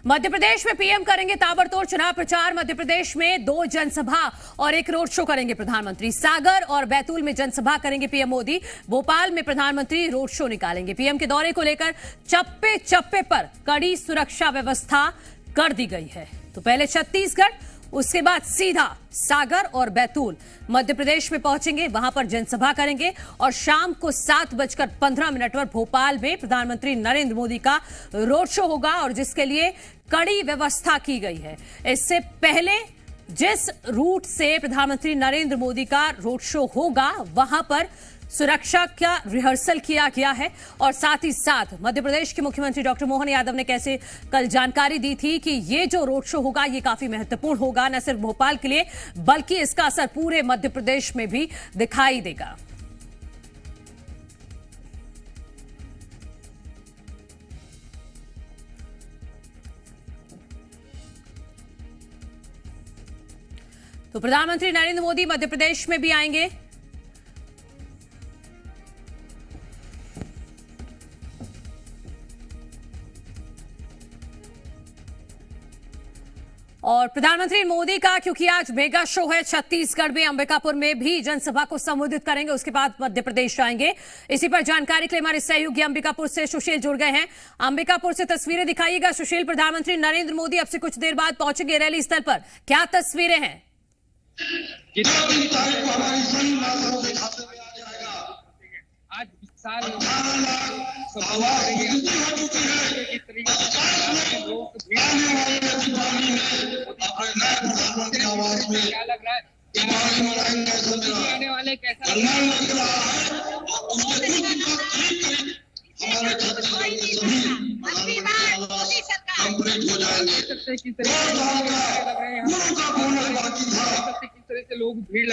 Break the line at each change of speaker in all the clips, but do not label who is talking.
मध्य प्रदेश में पीएम करेंगे ताबड़तोड़ चुनाव प्रचार। मध्य प्रदेश में 2 जनसभा और 1 रोड शो करेंगे प्रधानमंत्री। सागर और बैतूल में जनसभा करेंगे पीएम मोदी। भोपाल में प्रधानमंत्री रोड शो निकालेंगे। पीएम के दौरे को लेकर चप्पे चप्पे पर कड़ी सुरक्षा व्यवस्था कर दी गई है। तो पहले छत्तीसगढ़, उसके बाद सीधा सागर और बैतूल मध्य प्रदेश में पहुंचेंगे, वहां पर जनसभा करेंगे और शाम को 7:15 पर भोपाल में प्रधानमंत्री नरेंद्र मोदी का रोड शो होगा और जिसके लिए कड़ी व्यवस्था की गई है। इससे पहले जिस रूट से प्रधानमंत्री नरेंद्र मोदी का रोड शो होगा वहां पर सुरक्षा का रिहर्सल किया गया है और साथ ही साथ मध्य प्रदेश के मुख्यमंत्री डॉक्टर मोहन यादव ने कैसे कल जानकारी दी थी कि ये जो रोड शो होगा ये काफी महत्वपूर्ण होगा, न सिर्फ भोपाल के लिए बल्कि इसका असर पूरे मध्य प्रदेश में भी दिखाई देगा। तो प्रधानमंत्री नरेंद्र मोदी मध्य प्रदेश में भी आएंगे। और प्रधानमंत्री मोदी का क्योंकि आज मेगा शो है, छत्तीसगढ़ में अंबिकापुर में भी जनसभा को संबोधित करेंगे, उसके बाद मध्य प्रदेश जाएंगे। इसी पर जानकारी के लिए हमारे सहयोगी अंबिकापुर से सुशील जुड़ गए हैं। अंबिकापुर से तस्वीरें दिखाइएगा सुशील। प्रधानमंत्री नरेंद्र मोदी अब से कुछ देर बाद पहुंचेंगे रैली स्थल पर, क्या तस्वीरें हैं?
आज विशाल क्या लग रहा है आने वाले कैसा किस तरह से लोग भीड़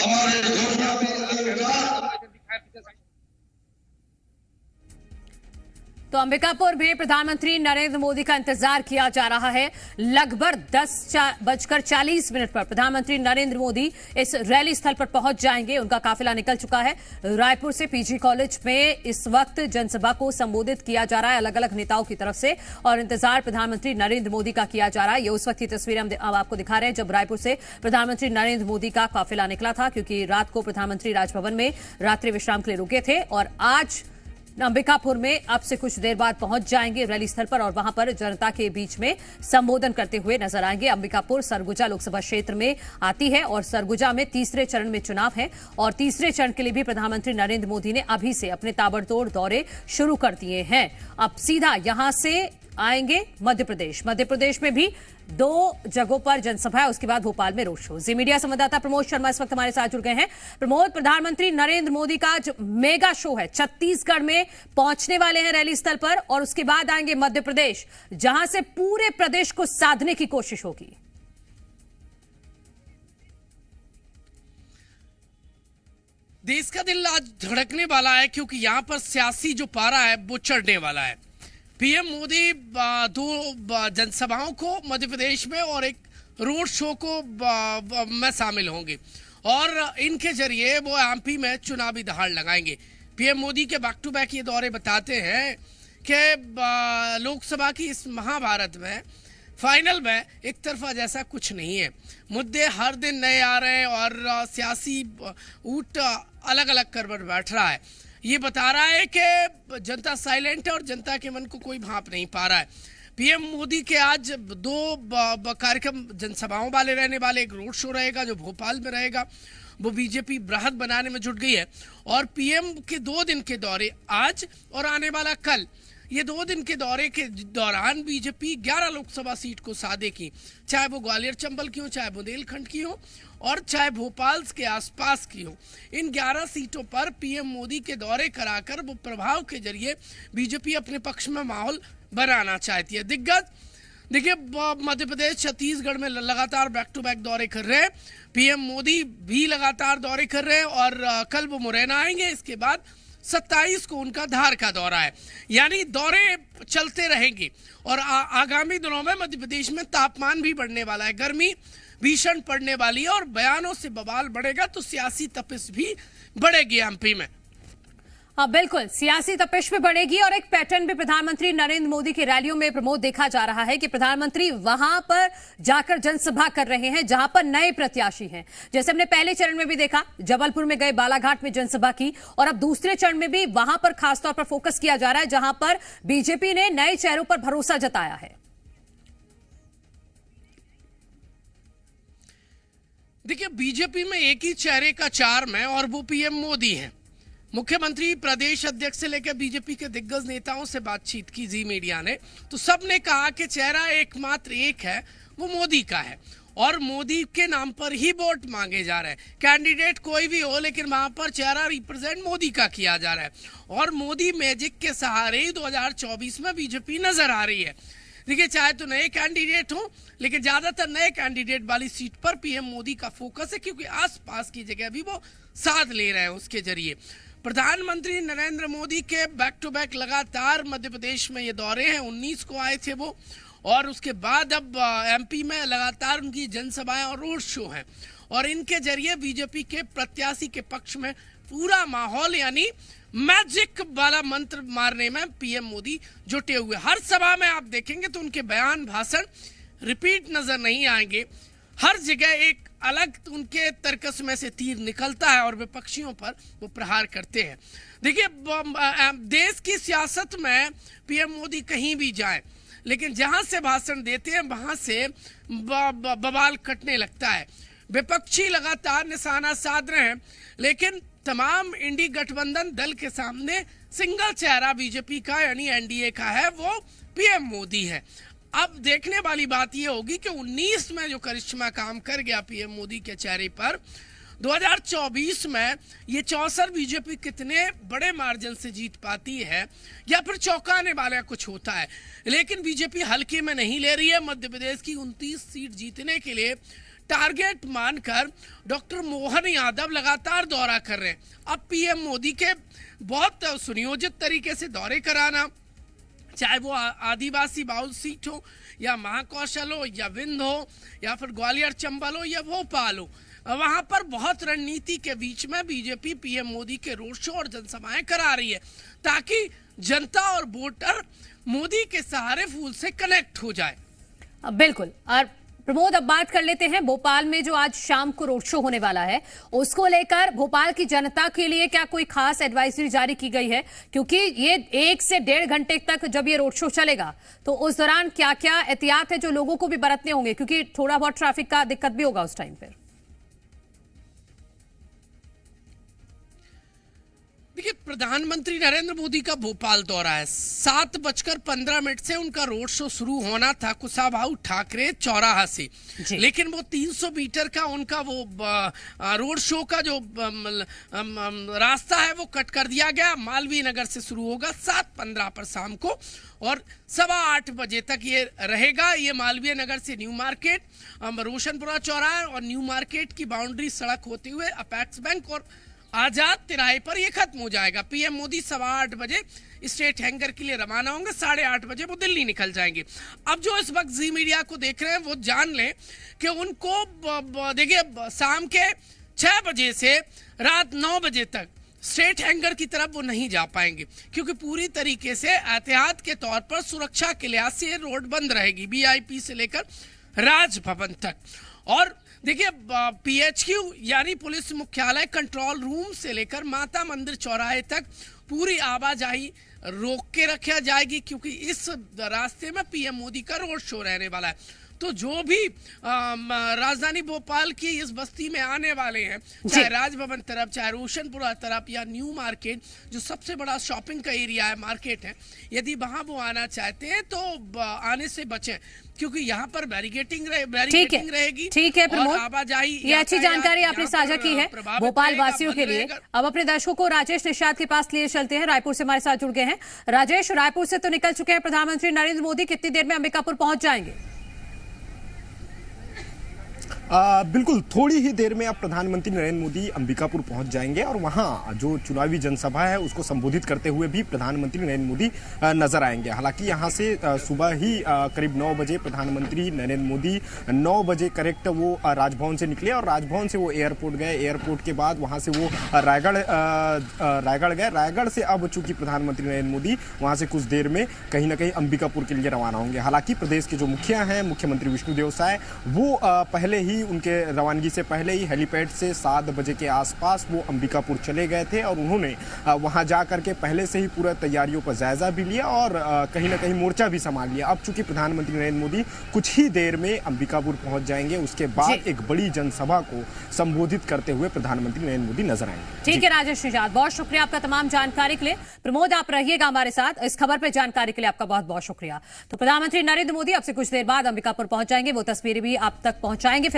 तो अंबिकापुर में प्रधानमंत्री नरेंद्र मोदी का इंतजार किया जा रहा है। लगभग 10:40 पर प्रधानमंत्री नरेंद्र मोदी इस रैली स्थल पर पहुंच जाएंगे। उनका काफिला निकल चुका है। रायपुर से पीजी कॉलेज में इस वक्त जनसभा को संबोधित किया जा रहा है अलग अलग नेताओं की तरफ से और इंतजार प्रधानमंत्री नरेंद्र मोदी का किया जा रहा है। ये उस वक्त की तस्वीरें हम आपको दिखा रहे हैं जब रायपुर से प्रधानमंत्री नरेंद्र मोदी का काफिला निकला था, क्योंकि रात को प्रधानमंत्री राजभवन में रात्रि विश्राम के लिए रुके थे और आज अंबिकापुर में अब से कुछ देर बाद पहुंच जाएंगे रैली स्थल पर और वहां पर जनता के बीच में संबोधन करते हुए नजर आएंगे। अंबिकापुर सरगुजा लोकसभा क्षेत्र में आती है और सरगुजा में तीसरे चरण में चुनाव है और तीसरे चरण के लिए भी प्रधानमंत्री नरेंद्र मोदी ने अभी से अपने ताबड़तोड़ दौरे शुरू कर दिए हैं। अब सीधा यहां से आएंगे मध्य प्रदेश। मध्य प्रदेश में भी 2 जगहों पर जनसभा है, उसके बाद भोपाल में रोड शो। जी मीडिया संवाददाता प्रमोद शर्मा इस वक्त हमारे साथ जुड़ गए हैं। प्रमोद, प्रधानमंत्री नरेंद्र मोदी का जो मेगा शो है छत्तीसगढ़ में पहुंचने वाले हैं रैली स्थल पर और उसके बाद आएंगे मध्य प्रदेश, जहां से पूरे प्रदेश को साधने की कोशिश होगी।
देश का दिल आज धड़कने वाला है क्योंकि यहां पर सियासी जो पारा है वो चढ़ने वाला है। पीएम मोदी 2 जनसभाओं को मध्य प्रदेश में और एक रोड शो को में शामिल होंगे और इनके जरिए वो एमपी में चुनावी दहाड़ लगाएंगे। पीएम मोदी के बैक टू बैक ये दौरे बताते हैं कि लोकसभा की इस महाभारत में फाइनल में एक तरफा जैसा कुछ नहीं है। मुद्दे हर दिन नए आ रहे हैं और सियासी ऊंट अलग अलग कर बैठ रहा है। ये बता रहा है कि जनता साइलेंट है और जनता के मन को कोई भांप नहीं पा रहा है। पीएम मोदी के आज 2 कार्यक्रम जनसभाओं वाले रहने वाले, एक रोड शो रहेगा जो भोपाल में रहेगा। वो बीजेपी बृहद बनाने में जुट गई है और पीएम के 2 दिन के दौरे आज और आने वाला कल, ये 2 दिन के दौरे के दौरान बीजेपी 11 लोकसभा सीट को साधेगी, चाहे वो ग्वालियर चंबल की हो, चाहे बुंदेलखंड की हो और चाहे भोपाल के आसपास की हो। इन 11 सीटों पर पीएम मोदी के दौरे कराकर वो प्रभाव के जरिए बीजेपी अपने पक्ष में माहौल बनाना चाहती है। दिग्गज देखिए मध्य प्रदेश छत्तीसगढ़ में लगातार बैक टू बैक दौरे कर रहे हैं। पीएम मोदी भी लगातार दौरे कर रहे हैं और कल वो मुरैना आएंगे। इसके बाद 27 को उनका धार का दौरा है, यानी दौरे चलते रहेंगे और आगामी दिनों में मध्य प्रदेश में तापमान भी बढ़ने वाला है, गर्मी भीषण पड़ने वाली है और बयानों से बवाल बढ़ेगा तो सियासी तपिश भी बढ़ेगी एमपी में।
हाँ बिल्कुल, सियासी तपिश भी बढ़ेगी और एक पैटर्न भी प्रधानमंत्री नरेंद्र मोदी की रैलियों में प्रमोद देखा जा रहा है कि प्रधानमंत्री वहां पर जाकर जनसभा कर रहे हैं जहां पर नए प्रत्याशी हैं। जैसे हमने पहले चरण में भी देखा, जबलपुर में गए, बालाघाट में जनसभा की, और अब दूसरे चरण में भी वहां पर खासतौर पर फोकस किया जा रहा है जहां पर बीजेपी ने नए चेहरों पर भरोसा जताया है।
देखिए, बीजेपी में एक ही चेहरे का चार्म है और वो पीएम मोदी है। मुख्यमंत्री, प्रदेश अध्यक्ष से लेकर बीजेपी के दिग्गज नेताओं से बातचीत की जी मीडिया ने, तो सबने कहा कि चेहरा एकमात्र एक है, वो मोदी का है और मोदी के नाम पर ही वोट मांगे जा रहे हैं। कैंडिडेट कोई भी हो, लेकिन वहां पर चेहरा रिप्रेजेंट मोदी का किया जा रहा है और मोदी मैजिक के सहारे ही 2024 में बीजेपी नजर आ रही है। देखिए, चाहे तो नए कैंडिडेट हो, लेकिन ज्यादातर नए कैंडिडेट वाली सीट पर पीएम मोदी का फोकस है, क्योंकि आसपास की जगह भी वो साथ ले रहे हैं उसके जरिए। प्रधानमंत्री नरेंद्र मोदी के बैक टू बैक लगातार मध्य प्रदेश में ये दौरे हैं। 19 को आए थे वो, और उसके बाद अब एमपी में लगातार उनकी जनसभाएं और रोड शो हैं और इनके जरिए बीजेपी के प्रत्याशी के पक्ष में पूरा माहौल, यानी मैजिक वाला मंत्र मारने में पीएम मोदी जुटे हुए। हर सभा में आप देखेंगे तो उनके बयान, भाषण रिपीट नजर नहीं आएंगे। हर जगह एक अलग उनके तर्कस में से तीर निकलता है और विपक्षियों पर वो प्रहार करते हैं। देखिए, देश की सियासत में पीएम मोदी कहीं भी जाए, लेकिन जहां से भाषण देते हैं वहां से बवाल कटने लगता है। विपक्षी लगातार निशाना साध रहे हैं, लेकिन तमाम इंडी गठबंधन दल के सामने सिंगल चेहरा बीजेपी का, यानी एनडीए का है, वो पीएम मोदी है। अब देखने वाली बात यह होगी कि 19 में जो करिश्मा काम कर गया पीएम मोदी के चेहरे पर, 2024 में ये 64 बीजेपी कितने बड़े मार्जिन से जीत पाती है या फिर चौंकाने वाला कुछ होता है। लेकिन बीजेपी हल्के में नहीं ले रही है। मध्य प्रदेश की 29 सीट जीतने के लिए टारगेट मानकर डॉक्टर मोहन यादव लगातार दौरा कर रहे हैं। अब पीएम मोदी के बहुत सुनियोजित तरीके से दौरे कराना, चाहे वो आदिवासी बाउल सीट हो या महाकौशल हो या विंध हो या फिर ग्वालियर चंबल हो या भोपाल हो, वहां पर बहुत रणनीति के बीच में बीजेपी पीएम मोदी के रोड शो और जनसभाएं करा रही है, ताकि जनता और वोटर मोदी के सहारे फूल से कनेक्ट हो जाए।
बिल्कुल। और प्रमोद, अब बात कर लेते हैं भोपाल में जो आज शाम को रोड शो होने वाला है, उसको लेकर भोपाल की जनता के लिए क्या कोई खास एडवाइजरी जारी की गई है? क्योंकि ये 1 से 1.5 घंटे तक जब ये रोड शो चलेगा तो उस दौरान क्या क्या एहतियात है जो लोगों को भी बरतने होंगे, क्योंकि थोड़ा बहुत ट्रैफिक का दिक्कत भी होगा उस टाइम पर।
देखिए, प्रधानमंत्री नरेंद्र मोदी का भोपाल दौरा है। 7:15 से उनका रोड शो शुरू होना था कुशाभाऊ ठाकरे चौराहा से, लेकिन वो 300 मीटर का उनका वो रोड शो का जो रास्ता है वो कट कर दिया गया। मालवीय नगर से शुरू होगा 7:15 पर शाम को और 7:15 बजे तक ये रहेगा। ये मालवीय नगर से न्यू मार्केट, रोशनपुरा चौराहा और न्यू मार्केट की बाउंड्री सड़क होते हुए अपेक्स बैंक और आजाद तिराहे पर ये खत्म हो जाएगा। पीएम मोदी 7:15 बजे स्टेट हैंगर के लिए रवाना होंगे, 8:30 बजे वो दिल्ली निकल जाएंगे। अब जो इस वक्त जी मीडिया को देख रहे हैं वो जान लें कि उनको देखिए, शाम के 6 बजे से रात 9 बजे तक स्टेट हैंगर की तरफ वो नहीं जा पाएंगे, क्योंकि पूरी तरीके से एहतियात के तौर पर सुरक्षा के लिहाज से रोड बंद रहेगी, वीआईपी से लेकर राजभवन तक। और देखिए, पीएचक्यू यानी पुलिस मुख्यालय कंट्रोल रूम से लेकर माता मंदिर चौराहे तक पूरी आवाजाही रोक के रखा जाएगी, क्योंकि इस रास्ते में पीएम मोदी का रोड शो रहने वाला है। तो जो भी राजधानी भोपाल की इस बस्ती में आने वाले हैं, चाहे राजभवन तरफ, चाहे रोशनपुरा तरफ या न्यू मार्केट जो सबसे बड़ा शॉपिंग का एरिया है, मार्केट है, यदि वहां वो आना चाहते हैं तो आने से बचें, क्योंकि यहाँ पर बैरिकेटिंग रहेगी।
ठीक है प्रमोद,
आवाजाही,
ये अच्छी जानकारी आपने साझा की है भोपाल वासियों के लिए। अब अपने दर्शकों को राजेश निषाद के पास लिए चलते हैं, रायपुर से हमारे साथ जुड़ गए हैं। राजेश, रायपुर से तो निकल चुके हैं प्रधानमंत्री नरेंद्र मोदी, कितनी देर में अंबिकापुर पहुंच जाएंगे?
बिल्कुल, थोड़ी ही देर में अब प्रधानमंत्री नरेंद्र मोदी अंबिकापुर पहुंच जाएंगे और वहां जो चुनावी जनसभा है उसको संबोधित करते हुए भी प्रधानमंत्री नरेंद्र मोदी नजर आएंगे। हालांकि यहां से सुबह ही करीब 9 बजे प्रधानमंत्री नरेंद्र मोदी 9 बजे करेक्ट वो राजभवन से निकले और राजभवन से वो एयरपोर्ट गए। एयरपोर्ट के बाद वहां से वो रायगढ़ गए। रायगढ़ से अब चूंकि प्रधानमंत्री नरेंद्र मोदी वहां से कुछ देर में कहीं ना कहीं अंबिकापुर के लिए रवाना होंगे। हालांकि प्रदेश के जो मुखिया हैं, मुख्यमंत्री विष्णुदेव साय, वो पहले ही उनके रवानगी से पहले ही हेलीपैड से 7 बजे के आसपास वो अंबिकापुर चले गए थे और उन्होंने वहां जाकर के पहले से ही पूरा तैयारियों का जायजा भी लिया और कहीं ना कहीं मोर्चा भी संभाल लिया। अब चूंकि प्रधानमंत्री नरेंद्र मोदी कुछ ही देर में अंबिकापुर पहुंच जाएंगे, उसके बाद एक बड़ी जनसभा को संबोधित करते हुए प्रधानमंत्री नरेंद्र मोदी नजर आएंगे।
ठीक है राजेश निषाद, बहुत शुक्रिया आपका तमाम जानकारी के लिए। प्रमोद, आप रहिएगा हमारे साथ इस खबर पर जानकारी के लिए आपका बहुत बहुत शुक्रिया। तो प्रधानमंत्री नरेंद्र मोदी अब से कुछ देर बाद अंबिकापुर पहुंच जाएंगे, वो तस्वीरें भी आप तक पहुंचाएंगे।